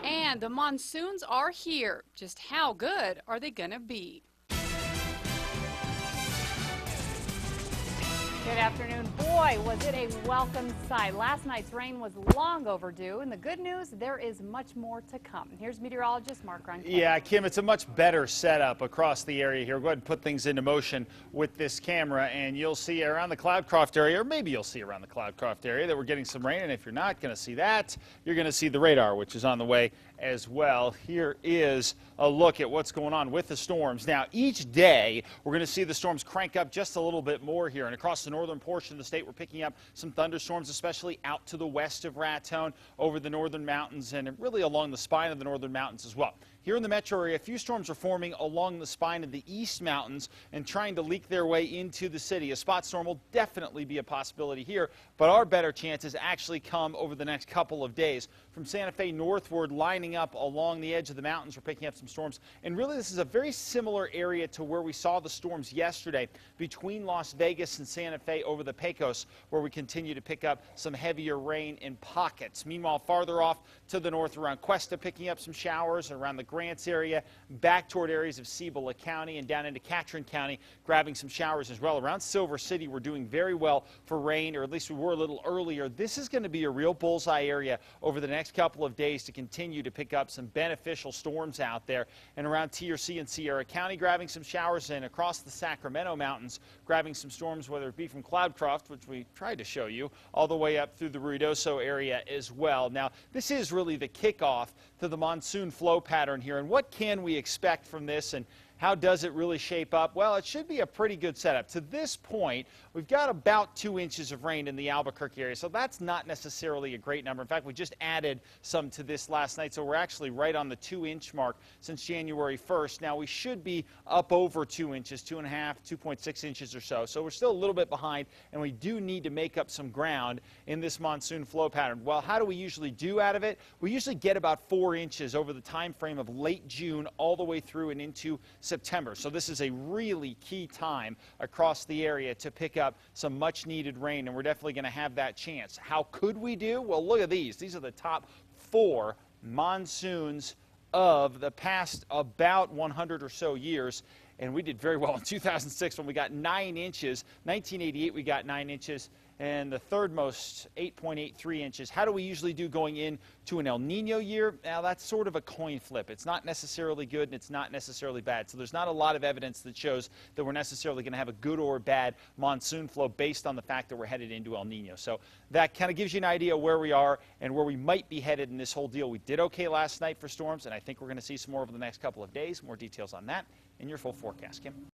And the monsoons are here. Just how good are they going to be? Good afternoon. Boy, was it a welcome sight. Last night's rain was long overdue, and the good news, there is much more to come. Here's meteorologist Mark Ronquet. Yeah, Kim, it's a much better setup across the area here. Go ahead and put things into motion with this camera, and you'll see around the Cloudcroft area, or maybe you'll see around the Cloudcroft area that we're getting some rain, and if you're not going to see that, you're going to see the radar, which is on the way as well. Here is a look at what's going on with the storms. Now, each day, we're going to see the storms crank up just a little bit more here, and across the northern portion of the state, we're picking up some thunderstorms, especially out to the west of Raton, over the northern mountains, and really along the spine of the northern mountains as well. Here in the metro area, a few storms are forming along the spine of the east mountains and trying to leak their way into the city. A spot storm will definitely be a possibility here, but our better chances actually come over the next couple of days. From Santa Fe northward, lining up along the edge of the mountains, we're picking up some storms. And really, this is a very similar area to where we saw the storms yesterday between Las Vegas and Santa Fe over the Pecos, where we continue to pick up some heavier rain in pockets. Meanwhile, farther off to the north around Cuesta, picking up some showers around the Grants area, back toward areas of Cibola County and down into Catron County, grabbing some showers as well. Around Silver City, we're doing very well for rain, or at least we were a little earlier. This is going to be a real bullseye area over the next couple of days to continue to pick up some beneficial storms out there. And around TRC and Sierra County, grabbing some showers, and across the Sacramento Mountains, grabbing some storms, whether it be from Cloudcroft, which we tried to show you, all the way up through the Ruidoso area as well. Now, this is really the kickoff to the monsoon flow pattern here. And what can we expect from this, and how does it really shape up? Well, it should be a pretty good setup. To this point, we've got about 2 inches of rain in the Albuquerque area, so that's not necessarily a great number. In fact, we just added some to this last night, so we're actually right on the 2-inch mark since January 1st. Now, we should be up over 2 inches, 2.5, 2.6 inches or so. So we're still a little bit behind, and we do need to make up some ground in this monsoon flow pattern. Well, how do we usually do out of it? We usually get about 4 inches over the time frame of late June all the way through and into September. So this is a really key time across the area to pick up some much needed rain, and we're definitely going to have that chance. How could we do? Well, look at these. These are the top 4 monsoons of the past about 100 or so years. And we did very well in 2006 when we got 9 inches. 1988 we got 9 inches. And the third most, 8.83 inches. How do we usually do going into an El Nino year? Now, that's sort of a coin flip. It's not necessarily good and it's not necessarily bad. So there's not a lot of evidence that shows that we're necessarily going to have a good or bad monsoon flow based on the fact that we're headed into El Nino. So that kind of gives you an idea where we are and where we might be headed in this whole deal. We did okay last night for storms, and I think we're going to see some more over the next couple of days. More details on that in your full forecast, Kim.